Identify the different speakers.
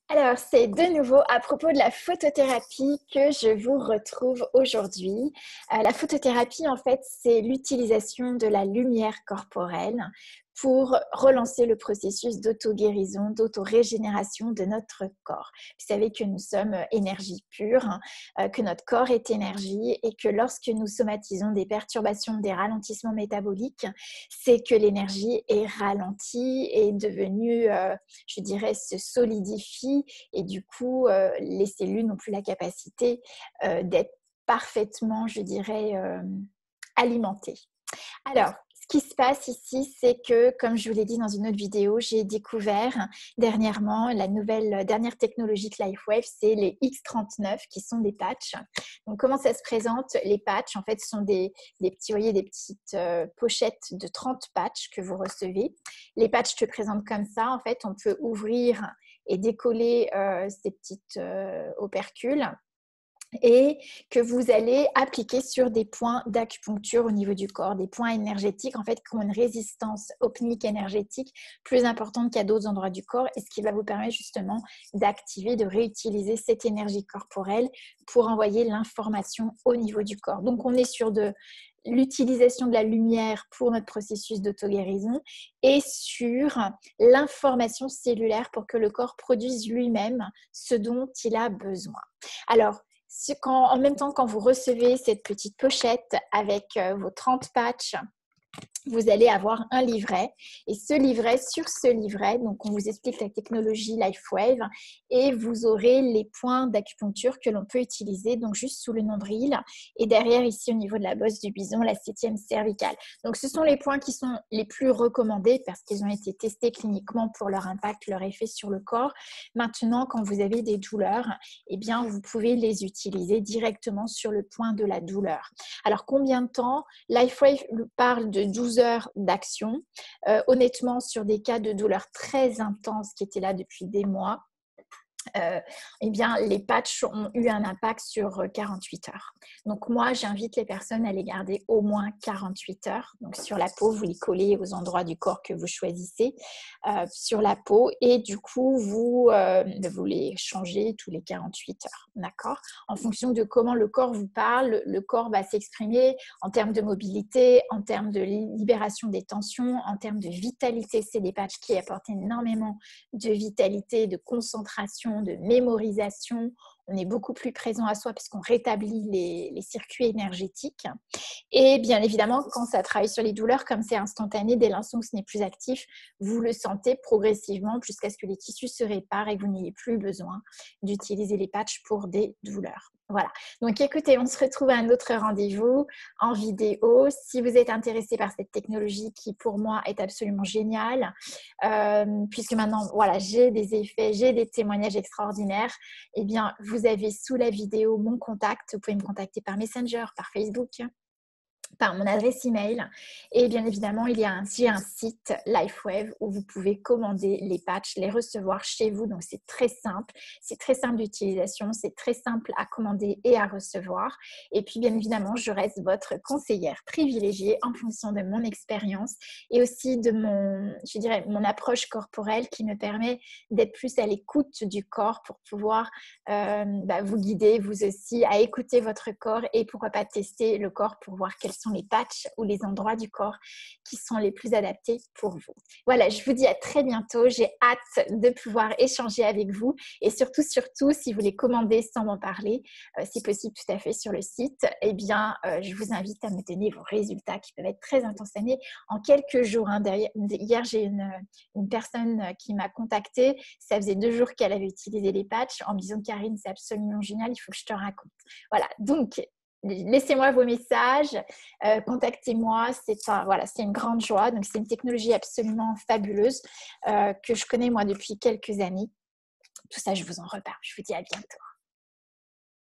Speaker 1: Alors, c'est de nouveau à propos de la photothérapie que je vous retrouve aujourd'hui. La photothérapie, en fait, c'est l'utilisation de la lumière corporelle pour relancer le processus d'auto-guérison, d'auto-régénération de notre corps. Vous savez que nous sommes énergie pure, que notre corps est énergie et que lorsque nous somatisons des perturbations, des ralentissements métaboliques, c'est que l'énergie est ralentie, est devenue, je dirais, se solidifie et du coup, les cellules n'ont plus la capacité d'être parfaitement, je dirais, alimentées. Alors, ce qui se passe ici, c'est que, comme je vous l'ai dit dans une autre vidéo, j'ai découvert dernièrement la dernière technologie de LifeWave, c'est les X39 qui sont des patchs. Donc, comment ça se présente? Les patchs, en fait, sont des petits, vous voyez, des petites pochettes de 30 patchs que vous recevez. Les patchs se présentent comme ça. En fait, on peut ouvrir et décoller ces petites opercules et que vous allez appliquer sur des points d'acupuncture au niveau du corps, des points énergétiques en fait qui ont une résistance opnique énergétique plus importante qu'à d'autres endroits du corps et ce qui va vous permettre justement d'activer, de réutiliser cette énergie corporelle pour envoyer l'information au niveau du corps. Donc on est sur de l'utilisation de la lumière pour notre processus d'auto-guérison et sur l'information cellulaire pour que le corps produise lui-même ce dont il a besoin. Alors, en même temps, quand vous recevez cette petite pochette avec vos 30 patchs, vous allez avoir un livret et sur ce livret, donc on vous explique la technologie LifeWave et vous aurez les points d'acupuncture que l'on peut utiliser, donc juste sous le nombril et derrière ici au niveau de la bosse du bison, la 7e cervicale. Donc ce sont les points qui sont les plus recommandés parce qu'ils ont été testés cliniquement pour leur impact, leur effet sur le corps. Maintenant, quand vous avez des douleurs, eh bien vous pouvez les utiliser directement sur le point de la douleur. Alors combien de temps? LifeWave parle de 12 heures d'action. Honnêtement, sur des cas de douleur très intenses qui étaient là depuis des mois, eh bien, les patchs ont eu un impact sur 48 heures. Donc moi, j'invite les personnes à les garder au moins 48 heures. Donc sur la peau, vous les collez aux endroits du corps que vous choisissez sur la peau et du coup, vous les changez tous les 48 heures. D'accord? En fonction de comment le corps vous parle, le corps va s'exprimer en termes de mobilité, en termes de libération des tensions, en termes de vitalité. C'est des patchs qui apportent énormément de vitalité, de concentration, de mémorisation, on est beaucoup plus présent à soi puisqu'on rétablit les circuits énergétiques. Et bien évidemment, quand ça travaille sur les douleurs, comme c'est instantané, dès l'instant où ce n'est plus actif, vous le sentez progressivement jusqu'à ce que les tissus se réparent et que vous n'ayez plus besoin d'utiliser les patchs pour des douleurs. Voilà. Donc écoutez, on se retrouve à un autre rendez-vous en vidéo. Si vous êtes intéressé par cette technologie qui pour moi est absolument géniale, puisque maintenant, voilà, j'ai des effets, j'ai des témoignages extraordinaires, eh bien, vous avez sous la vidéo mon contact. Vous pouvez me contacter par Messenger, par Facebook, par mon adresse email et bien évidemment j'ai un site LifeWave où vous pouvez commander les patchs, les recevoir chez vous, donc c'est très simple d'utilisation, c'est très simple à commander et à recevoir et puis bien évidemment je reste votre conseillère privilégiée en fonction de mon expérience et aussi de mon approche corporelle qui me permet d'être plus à l'écoute du corps pour pouvoir vous guider vous aussi à écouter votre corps et pourquoi pas tester le corps pour voir quels sont les patchs ou les endroits du corps qui sont les plus adaptés pour vous. Voilà, je vous dis à très bientôt. J'ai hâte de pouvoir échanger avec vous et surtout, si vous les commandez sans m'en parler, si possible tout à fait sur le site, eh bien, je vous invite à me donner vos résultats qui peuvent être très instantanés en quelques jours. Hier, j'ai une personne qui m'a contactée. Ça faisait 2 jours qu'elle avait utilisé les patchs en me disant Karine, c'est absolument génial, il faut que je te raconte. Voilà, donc laissez-moi vos messages, contactez-moi, c'est une grande joie. Donc c'est une technologie absolument fabuleuse que je connais moi depuis quelques années. Tout ça, je vous en reparle. Je vous dis à bientôt.